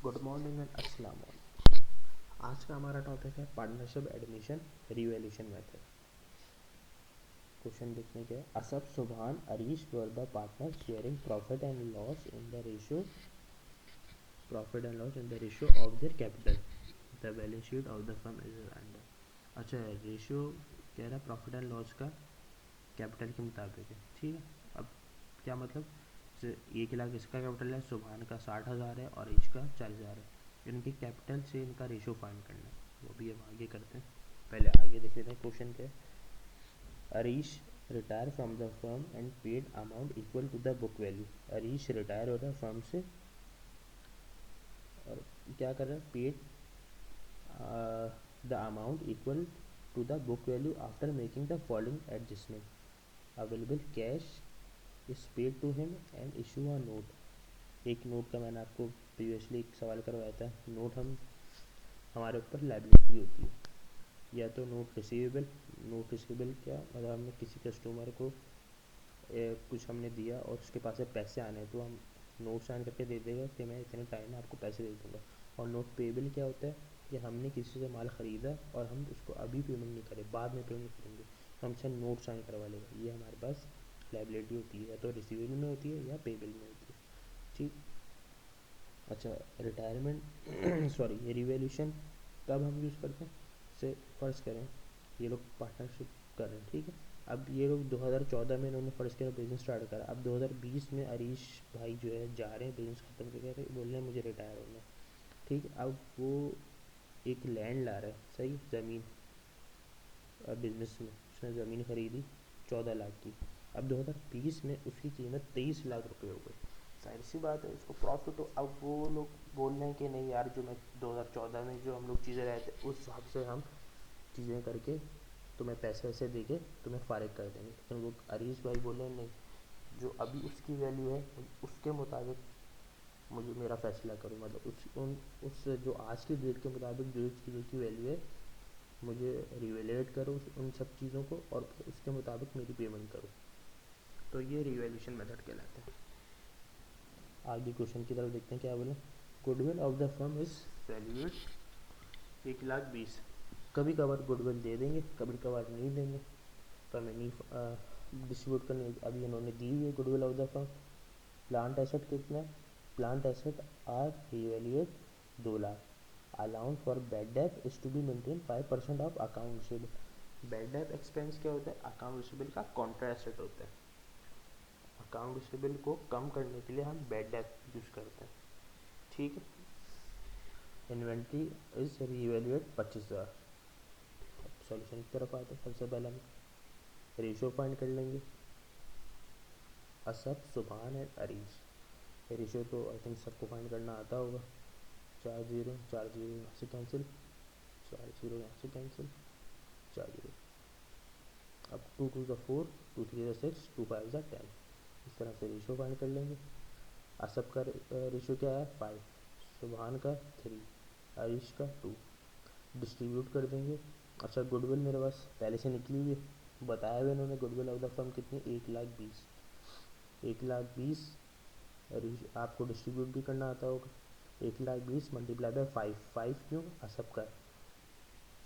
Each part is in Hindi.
गुड मॉर्निंग एंड अस्सलाम वालेकुम। आज का हमारा टॉपिक है partnership admission revaluation method. Question देखने के असब सुभान Arish were the partner sharing profit and loss in the ratio of their capital. The balance sheet of the firm is under. अच्छा, रेशियो कह रहा है प्रॉफिट एंड लॉस का कैपिटल के मुताबिक है। ठीक है, अब क्या मतलब, 1 लाख इसका कैपिटल है, सुभान का 60,000 है और अरीश का 40,000 है। इनके कैपिटल से इनका रेशो फाइंड करना है, वो भी हम आगे करते हैं। पहले आगे देख लेते हैं क्वेश्चन के। Arish retire from the firm and paid amount equal to the book value. Arish retire हो रहा है फर्म से और क्या कर रहा है, paid the amount equal to the book value after making the following adjustment. Available cash is paid to him and issue a note. एक नोट का मैंने आपको प्रीवियसली एक सवाल करवाया था। नोट हमारे ऊपर लाइबिलिटी होती है, या तो नोट रिसीवेबल क्या मतलब, हमने किसी कस्टमर को कुछ हमने दिया और उसके पास से पैसे आने हैं, तो हम नोट साइन करके दे देगा कि मैं इतने टाइम में आपको पैसे दे दूँगा। और नोट पेबल क्या होता है कि हमने किसी से माल ख़रीदा और हम उसको अभी पेमेंट नहीं करें, बाद में पेमेंट करेंगे, तो हमसे नोट साइन करवा लेगा। ये हमारे पास लाइबिलिटी होती है, या तो रिसीवेबल में होती है या पेबल में होती है। ठीक। अच्छा, रिटायरमेंट सॉरी रिवैल्यूएशन कब हम यूज़ करते हैं, से फ़र्ज़ करें ये लोग पार्टनरशिप कर रहे हैं। ठीक है, अब ये लोग 2014 में इन्होंने फ़र्ज़ किया बिज़नेस स्टार्ट करा। अब 2020 में अरीश भाई जो है जा रहे हैं बिज़नेस ख़त्म करके, बोल रहे हैं मुझे रिटायर होना है। ठीक है, अब वो एक लैंड ला रहा है, सही, ज़मीन। बिज़नेस में उसने ज़मीन ख़रीदी 14 लाख की। अब 2020 में उसकी कीमत 23 लाख रुपए हो गई। जाहिर सी बात है उसको प्रॉफिट हो। अब वो लोग बोल रहे हैं कि नहीं यार, जो मैं 2014 में जो हम लोग चीज़ें रहे थे उस हिसाब से हम चीज़ें करके तुम्हें पैसे वैसे दे के तुम्हें फ़ारिग कर देंगे। लेकिन वो अरीश भाई बोले नहीं, जो अभी उसकी वैल्यू है उसके मुताबिक मुझे मेरा फ़ैसला करो, मतलब उस जो आज की डेट के मुताबिक जो इस चीज़ों की वैल्यू है मुझे रिवेलेट करो उन सब चीज़ों को, और उसके मुताबिक मेरी पेमेंट करो। तो ये रिवैल्यूएशन मेथड कहलाता है। आगे क्वेश्चन की तरफ देखते हैं क्या बोले। Goodwill of the firm is valued 1,20,000। कभी कभार गुडविल दे देंगे, कभी कभार नहीं देंगे, तो हमें नहीं डिस्ट्रीब्यूट करनी। अभी इन्होंने दी हुई है goodwill of the firm. Plant asset कितना है, plant asset are revaluate 2 lakh. Allowance for bad debt is to be maintain 5% of account receivable. Bad debt expense क्या होता है, अकाउंट रिसीवेबल का कॉन्ट्रा एसेट होता है। अकाउंट रिसीवेबल को कम करने के लिए हम बैड डेट यूज़ करते हैं। ठीक है, इन्वेंट्री इज रीवैल्यूएट 25,000। सॉल्यूशन की तरफ आते हैं। सबसे पहले हम रेशियो फाइंड कर लेंगे। असब सुभान एंड अरीश। रेशियो तो आई थिंक सबको फाइंड करना आता होगा। 4 0 यहाँ से कैंसिल, 4 0 यहाँ से कैंसिल, 4 0। अब 2 2 4, 2 3 6, 2 5 10। इस तरह से रेशियो फाइंड कर लेंगे। असब का रेशियो क्या है 5, सुभान का 3, अरीश का 2। डिस्ट्रीब्यूट कर देंगे। अच्छा, गुडविल मेरे पास पहले से निकली हुई है, बताया हुआ इन्होंने गुडविल ऑफ द फर्म कितनी, 1,20,000। 1,20,000 आपको डिस्ट्रीब्यूट भी करना आता होगा। 1,20,000 मल्टीप्लाई बाय 5 क्यों, असब का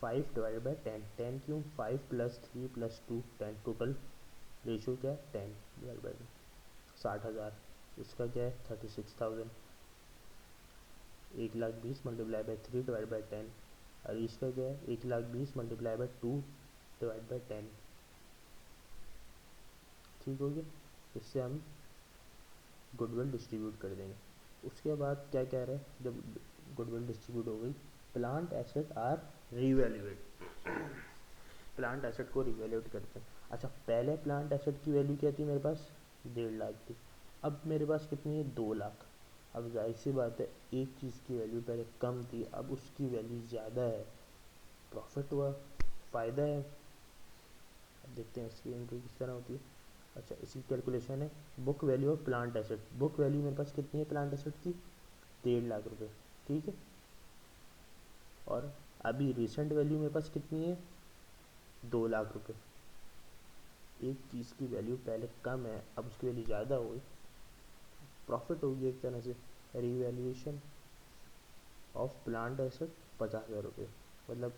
5 डिवाइडेड बाई 10 क्यों, 5 + 3 + 2 10, टोटल रेशियो क्या है 10 डिवाइड बाई 60,000। इसका क्या है 36,000। 1,20,000 मल्टीप्लाई बाई 3 डिवाइड बाई 10। और इसका क्या है 1,20,000 मल्टीप्लाई बाई 2 डिवाइड बाई 10। ठीक हो गया, इससे हम गुडविल डिस्ट्रीब्यूट कर देंगे। उसके बाद क्या कह रहे हैं, जब गुडविल डिस्ट्रीब्यूट हो गई, plant asset are revaluate. Plant asset को रिवैल्यूएट करते हैं। अच्छा, पहले प्लांट एसेट की वैल्यू क्या थी मेरे पास, 1,50,000 थी। अब मेरे पास कितनी है, 2 लाख। अब जाहिर सी बात है एक चीज़ की वैल्यू पहले कम थी, अब उसकी वैल्यू ज़्यादा है, प्रॉफिट हुआ, फ़ायदा है। अब देखते हैं इसकी एंट्री किस तरह होती है। अच्छा, इसकी कैलकुलेशन है book value of plant asset. Book value मेरे पास कितनी है प्लांट एसेट की, 1,50,000 रुपये। ठीक है, और अभी रिसेंट वैल्यू मेरे पास कितनी है, 2,00,000 रुपये। एक चीज़ की वैल्यू पहले कम है, अब उसकी वैल्यू ज़्यादा हो गई, प्रॉफिट होगी एक तरह से, रिवैल्यूएशन। ऑफ प्लांट एसेट 50,000 रुपये, मतलब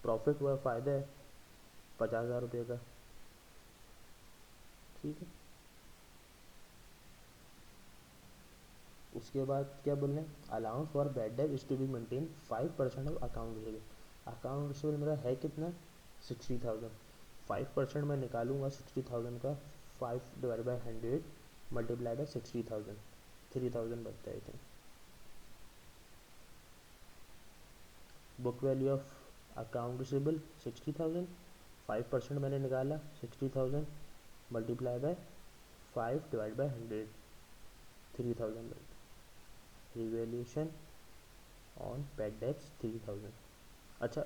प्रॉफिट हुआ, फ़ायदा है 50,000 रुपये का। ठीक है, उसके बाद क्या बोल रहे हैं, allowance for bad debt is to be maintain 5% of account receivable. Account receivable मेरा है कितना, 60,000। 5% मैं निकालूंगा 60,000 का, 5/100 मल्टीप्लाई बाय 60,000, 3,000 बनता है I think. Book value of account receivable 60,000, 5% मैंने निकाला 60,000 मल्टीप्लाई बाय 5/100, 3,000 बनता है। Revaluation on bad debts 3,000। अच्छा,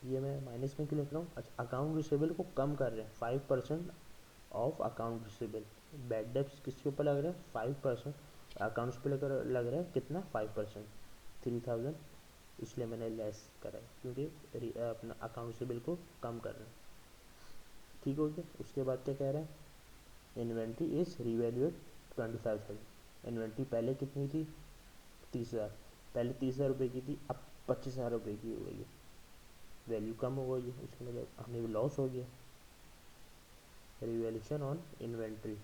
ये मैं माइनस में क्यों लिख रहा हूँ, अच्छा अकाउंट रिसीवेबल को कम कर रहे हैं, 5% of account receivable. Bad debts किसके ऊपर लग रहा है, 5%, अकाउंट्स पे लग रहा है कितना, 5%, 3,000, इसलिए मैंने लेस करा है क्योंकि अपना अकाउंट रिसीवेबल को कम कर रहे हैं। ठीक हो गया। उसके बाद क्या कह रहे हैं, इन्वेंट्री इज रिवैल्यूएट 25,000। इन्वेंट्री पहले कितनी थी, 30,000, पहले 30,000 रुपये की थी, अब 25,000 रुपये की हो गई है, वैल्यू कम हो गई है, उसके मतलब हमें भी लॉस हो गया। Revaluation on inventory,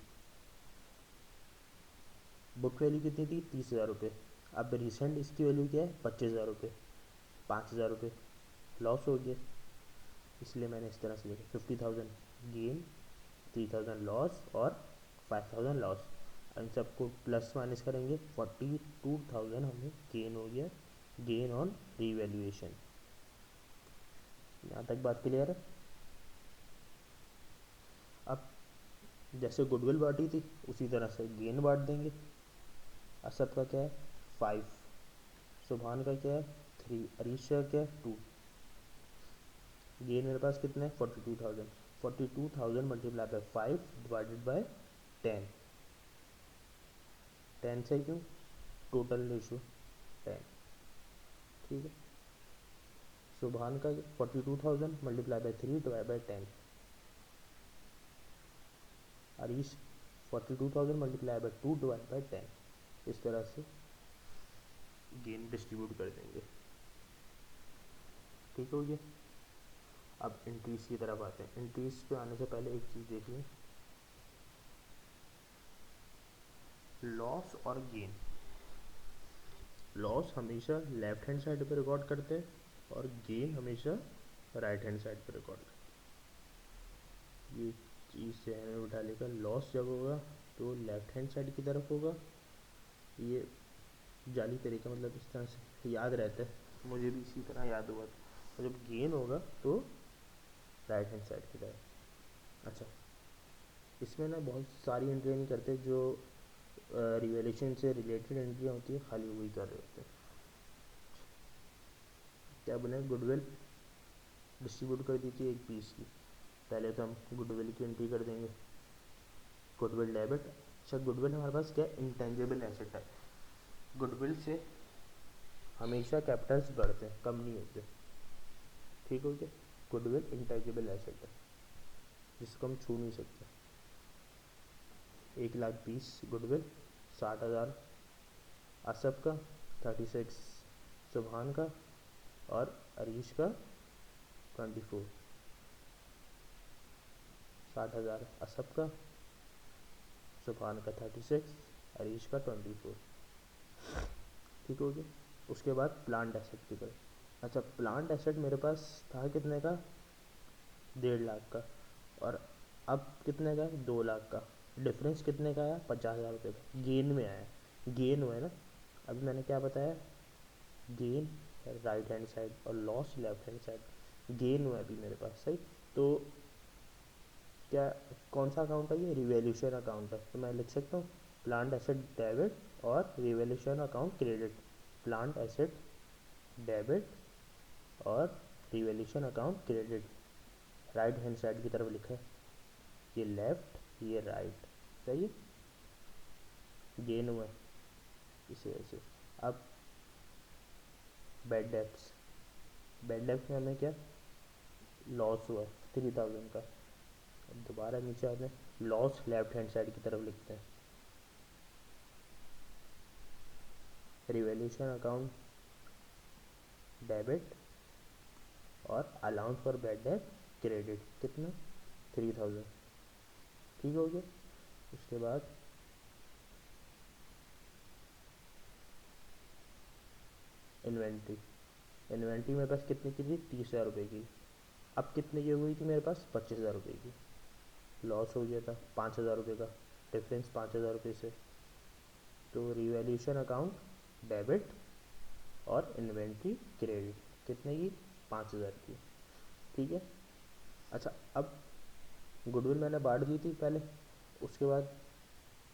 book value कितनी थी, 30,000 रुपये, अब रिसेंट इसकी वैल्यू क्या है, 25,000 रुपये, 5,000 रुपये लॉस हो गया, इसलिए मैंने इस तरह से लिखा 50,000 गेन, 3,000 लॉस और 5,000 लॉस। इन सबको प्लस माइनस करेंगे, 42,000 हमें गेन हो गया, गेन ऑन रीवैल्यूएशन। यहाँ तक बात क्लियर है। अब जैसे गुडविल बांटी थी उसी तरह से गेन बांट देंगे। असद का क्या है, 5, सुभान का क्या है, 3, अरीश का क्या है, 2। गेन मेरे पास कितना है, 42,000, 42,000 मल्टीप्लाई बाय 5 डिवाइडेड बाय 10, 10 से क्यों, टोटल रेशियो 10। ठीक है, सुभान का 42,000 multiply by 3 divide by 10, Arish 42,000 multiply by 2 divide by 10, इस तरह से गेन डिस्ट्रीब्यूट कर देंगे। ठीक हो गया। अब इंट्रीज की तरफ आते हैं। इंट्रीज पे आने से पहले एक चीज़ देखिए, लॉस और गेन। लॉस हमेशा लेफ्ट हैंड साइड पे रिकॉर्ड करते हैं और गेन हमेशा राइट हैंड साइड पे रिकॉर्ड करते हैं। ये चीज़ ध्यान में बिठा लेगा, लॉस जब होगा तो लेफ्ट हैंड साइड की तरफ होगा, ये जाली तरीका मतलब इस तरह से याद रहता है, मुझे भी इसी तरह याद हुआ था। और जब गेन होगा तो राइट हैंड साइड की तरफ। अच्छा, इसमें ना बहुत सारी एंट्री नहीं करते, जो रिवैल्यूएशन से रिलेटेड एंट्रियाँ होती है खाली वही कर रहे होते हैं। क्या बने, गुडविल डिस्ट्रीब्यूट कर दी थी एक पीस की, पहले तो हम गुडविल की एंट्री कर देंगे, गुडविल डेबिट। अच्छा, गुडविल हमारे पास क्या इंटेंजिबल एसेट है, गुडविल से हमेशा कैपिटल्स बढ़ते हैं, कम नहीं होते। ठीक हो गया, गुडविल इंटेंजिबल एसेट है जिसको हम छू नहीं सकते। 1,20,000 गुडविल, 60,000 असफ का, 36 सुबहान का और अरीश का 24। 60,000 असफ का, सुबहान का 36, अरीश का 24। ठीक हो गया। उसके बाद प्लांट एसेट की तरफ। अच्छा, प्लांट एसेट मेरे पास था कितने का, 1.5 लाख का, और अब कितने का है, 2 लाख का। डिफरेंस कितने का आया, 50,000 रुपये का, गेन में आया, गेन हुआ है ना। अभी मैंने क्या बताया, गेन राइट हैंड साइड और loss left hand side, gain हुआ है अभी मेरे पास, सही। तो क्या, कौन सा अकाउंट है ये, रिवैल्यूएशन अकाउंट है, तो मैं लिख सकता हूँ प्लांट एसेट डेबिट और revaluation account credit. Plant asset debit और revaluation account credit, right hand side की तरफ लिखा है, ये लेफ्ट ये राइट, सही है, गेन हुआ है इस वजह से। अब बैड डेब्ट्स, बैड डेब्ट्स में हमें क्या, लॉस हुआ 3,000 का। अब दोबारा नीचे आते हैं, लॉस लेफ्ट हैंड साइड की तरफ लिखते हैं, रिवैल्यूएशन अकाउंट डेबिट और allowance for bad date credit कितना 3000। ठीक हो गया। उसके बाद इन्वेंट्री, इन्वेंट्री मेरे पास कितने की थी 30,000 रुपये की, अब कितने की हो गई थी मेरे पास 25,000 रुपये की, लॉस हो गया था 5,000 रुपये का, डिफरेंस 5,000 रुपये से। तो रिवैल्यूएशन अकाउंट डेबिट और इन्वेंट्री क्रेडिट कितने की 5,000 की। ठीक है। अच्छा अब गुडविल मैंने बांट दी थी पहले, उसके बाद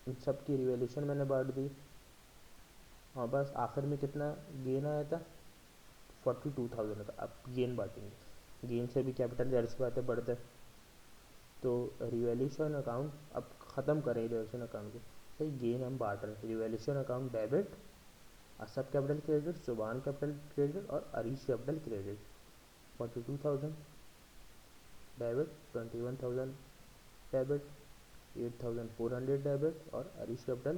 इन सब की रिवैल्यूएशन मैंने बांट दी, हाँ बस आखिर में कितना गेन आया था 42,000 का। अब गेन बांटेंगे, गेन से भी कैपिटल जाहिर सी बात है बढ़ता है। तो रिवैल्यूएशन अकाउंट अब ख़त्म करें रिवैल्यूएशन अकाउंट को, सही गेन हम बांट रहे हैं। Revaluation account debit, Asab capital credit, Subhan capital credit और Arish capital credit. 42,000 debit, 21,000 debit, 8,400 debit और अरीश कैपिटल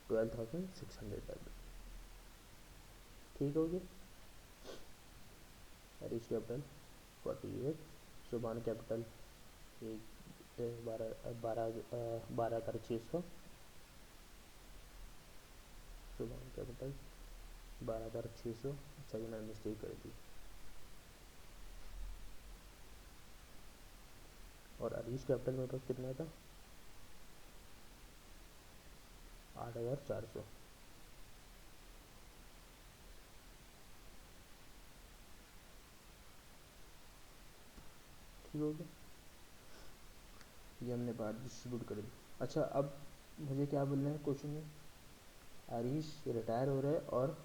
12,600 डेबिट। ठीक हो गया। अरीश कैपिटल 48, सुबान कैपिटल एक 12,600, सुबान कैपिटल 12,600। अच्छा ये मैंने मिस्टेक कर दी। और अरीश कैपिटल मेरे पास कितना था 8,400। ठीक हो गया, ये हमने बात डिस्ट्रीब्यूट कर दी। अच्छा अब मुझे क्या बोलना है क्वेश्चन में, अरीश रिटायर हो रहे हैं और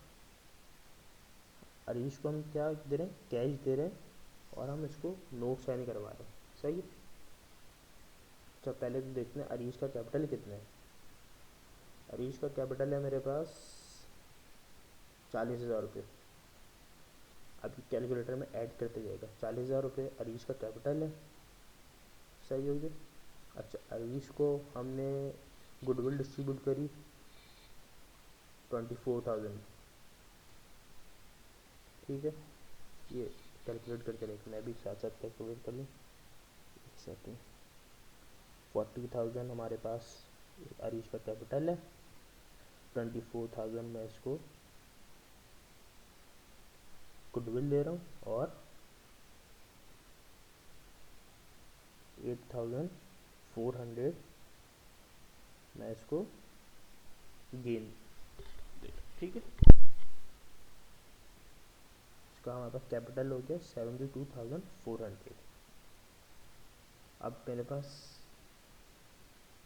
अरीश को हम क्या दे रहे हैं कैश दे रहे हैं और हम इसको नोट साइन करवा रहे हैं, सही है। अच्छा पहले तो देखते हैं अरीश का कैपिटल कितना है। अरीश का कैपिटल है मेरे पास 40,000 रुपये। अभी कैलकुलेटर में ऐड करते जाएगा, 40,000 रुपये अरीश का कैपिटल है, सही हो गया। अच्छा अरीश को हमने गुडविल डिस्ट्रीब्यूट करी 24,000, ठीक है। ये कैलकुलेट करके देख, मैं भी साथ साथ कैलकुलेट कर लूँ, एक सेकेंड। 40,000 हमारे पास अरीश का कैपिटल है, 24,000 मैं इसको गुडविल दे रहा हूँ और 8,400 मैं इसको गेन दे, ठीक है। इसका हमारे पास कैपिटल हो गया 72,400। अब मेरे पास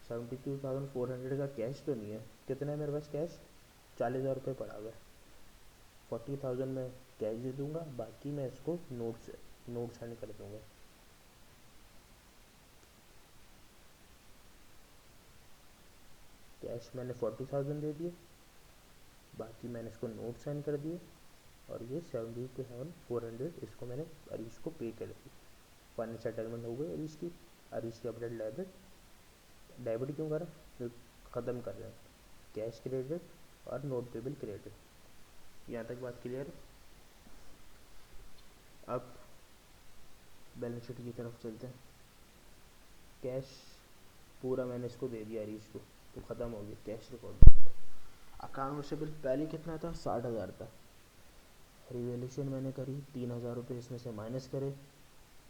72,400 का कैश तो नहीं है, कितना है मेरे पास कैश 40,000 रुपये पड़ा हुआ है। 40,000 मैं कैश दे दूंगा, बाकी मैं इसको नोट सेंड कर दूंगा। कैश मैंने 40,000 दे दिए, बाकी मैंने इसको नोट सेंड कर दिए और ये 72,400 इसको मैंने अरीश को पे कर दी। फाइनल सेटलमेंट हो गई अरीश की। अरीश कैपिटल डेबिट, डेबिट क्यों करा तो ख़त्म कर रहे हैं, कैश क्रेडिट और नोट पेबल क्रेडिट। यहाँ तक बात क्लियर है। अब बैलेंस शीट की तरफ चलते हैं। कैश पूरा मैंने इसको दे दिया अरीश को, तो ख़त्म हो गया कैश रिकॉर्ड। अकाउंट रिसीवेबल पहले कितना था 60,000 था, रिवैल्यूएशन मैंने करी 3,000 रुपये इसमें से माइनस करे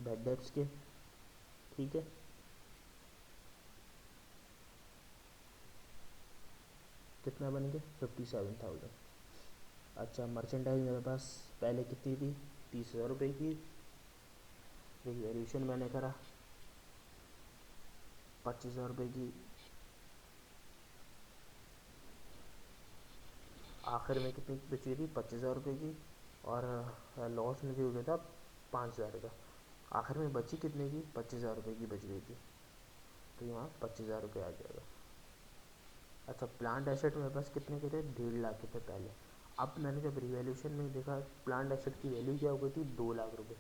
बैड डेब्ट्स के, ठीक है। कितना बन गया 57,000। अच्छा मर्चेंडाइज मेरे पास पहले कितनी थी 30,000 रुपये की, रिवैल्यूएशन मैंने करा 25,000 रुपये की, आखिर में कितनी बची थी 25,000 रुपये की, और लॉस मुझे हो गया था 5,000 का। आखिर में बची कितने की 25,000 रुपये की बच गई थी, तो यहाँ 25,000 रुपये आ जाएगा। अच्छा प्लांट एसेट मेरे पास कितने के थे 1.5 लाख के थे पहले। अब मैंने जब रिवैल्यूएशन में देखा प्लांट एसेट की वैल्यू क्या हो गई थी 2 लाख रुपये,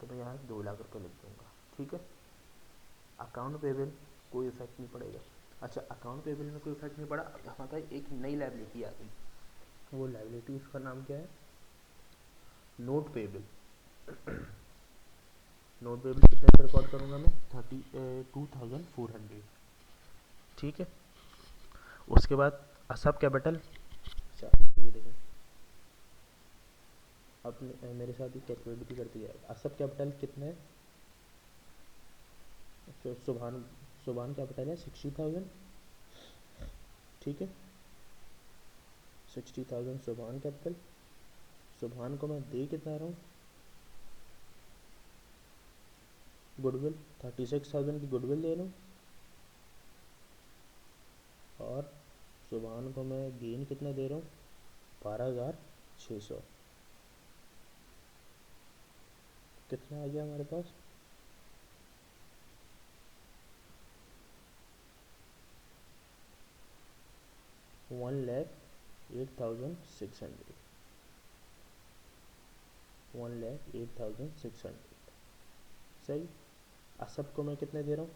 तो मैं यहाँ 2 लाख रुपये लिख दूँगा, ठीक है। अकाउंट पेबल कोई इफेक्ट नहीं पड़ेगा। अच्छा अकाउंट पेबल में कोई इफेक्ट नहीं पड़ा, हमारे पास एक नई लाइबिलिटी आ गई, वो लाइबिलिटी उसका नाम क्या है नोट पेबल, नोट पेबल कितने से रिकॉर्ड करूँगा मैं 2400, ठीक है। उसके बाद सब कैपिटल, ये देखें अपने मेरे साथ ही कैलकुलेट भी करते जाएगा। सब कैपिटल कितना है, तो सुभान कैपिटल है 60,000, ठीक है। 60,000 सुभान कैपिटल। सुभान को मैं दे कितना रहा हूँ, गुडविल 36,000 की गुडविल दे रहा हूँ, और सुभान को मैं गेन कितना दे रहा हूँ 12,600। कितना आ गया हमारे पास, 1,08,600, 1,08,600, सही। असब को मैं कितने दे रहा हूँ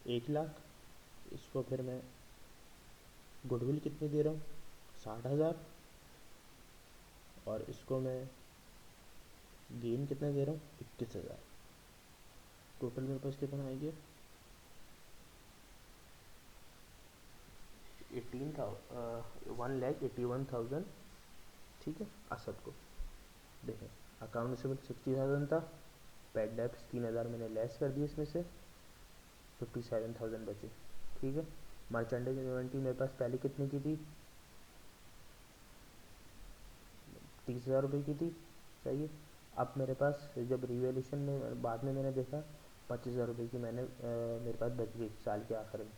1,00,000। इसको फिर मैं गुडविल कितनी दे रहा हूँ 60,000, और इसको मैं गेन कितना दे रहा हूँ 21,000। टोटल मेरे पास कितना आ गया 1,81,000, ठीक है। असद को देखें, अकाउंट रिसीवेबल 60,000 था, पेड डेप्स 3,000 मैंने लेस कर दिया, इसमें से 57,000 बचे, ठीक है। मर्चेंडाइज इन्वेंट्री मेरे पास पहले कितने की थी 30,000 रुपये की थी, सही है। अब मेरे पास जब रिवैल्यूएशन में बाद में मैंने देखा 25,000 रुपये की मेरे पास बच गई साल के आखिर में,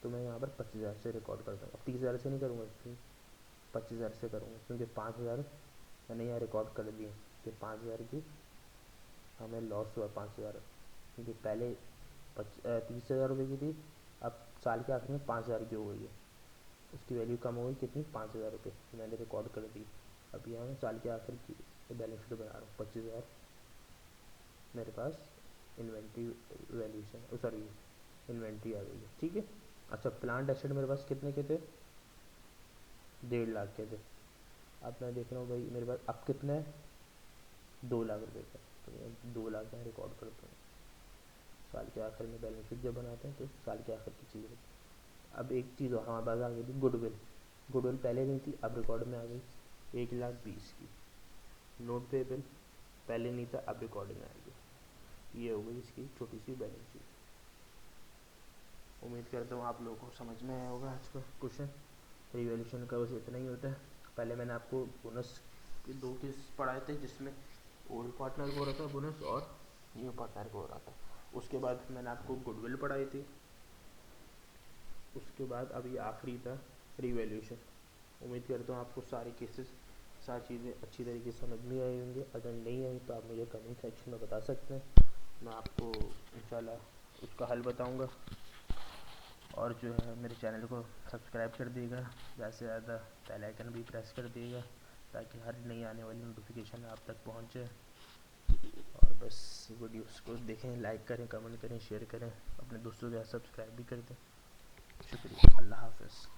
तो मैं यहाँ पर 25,000 से रिकॉर्ड करता हूँ। अब 30,000 से नहीं करूँगा, 25,000 से करूँगा, क्योंकि 5,000 मैंने यहाँ रिकॉर्ड कर दिए कि 5,000 की हमें लॉस हुआ 5,000, क्योंकि पहले 30,000 रुपये की थी, अब साल के आखिर में 5,000 की हो गई है, उसकी वैल्यू कम हो गई कितनी 5,000 रुपये, मैंने रिकॉर्ड कर दी। अब यहाँ मैं साल के आखिर की बैलेंस शीट बना रहा हूँ, 25,000 मेरे पास इन्वेंट्री वैल्यूशन सॉरी इन्वेंट्री आ गई है, ठीक है। अच्छा, प्लांट एसेट मेरे पास कितने के थे 1.5 लाख के थे। अब मैं देख रहा हूँ भाई मेरे पास अब कितना है 2 लाख रुपये का, तो मैं 2 लाख में रिकॉर्ड करता हूँ। साल के आखिर में बैलेंस शीट जब बनाते हैं तो साल के आखिर की चीज़ होती है। अब एक चीज़ और हमारे पास आ गई थी गुडविल, गुडविल पहले नहीं थी, अब रिकॉर्ड में आ गई 1,20,000 की। नोट पेबल पहले नहीं था, अब रिकॉर्ड में आ गई। ये हो गई इसकी छोटी सी बैलेंस शीट। उम्मीद करता हूँ आप लोगों को समझ में आया होगा आज का क्वेश्चन। रिवैल्यूएशन का बस इतना ही होता है। पहले मैंने आपको बोनस के 2 केस पढ़ाए थे, जिसमें ओल्ड पार्टनर को हो रहा था बोनस और न्यू पार्टनर को हो रहा था। उसके बाद मैंने आपको गुडविल पढ़ाई थी, उसके बाद अभी आखिरी था रिवैल्यूएशन। उम्मीद करता हूँ आपको सारे केसेस सारी चीज़ें अच्छी तरीके से समझ में आई होंगी। अगर नहीं आई तो आप मुझे कमेंट सेक्शन में बता सकते हैं, मैं आपको इंशाल्लाह उसका हल बताऊंगा। और जो है मेरे चैनल को सब्सक्राइब कर दिएगा, ज़्यादा से ज़्यादा बेल आइकन भी प्रेस कर दिएगा, ताकि हर नई आने वाली नोटिफिकेशन आप तक पहुंचे। और बस वीडियोस को देखें, लाइक करें, कमेंट करें, शेयर करें, अपने दोस्तों के साथ सब्सक्राइब भी कर दें। शुक्रिया, अल्लाह हाफ़िज़।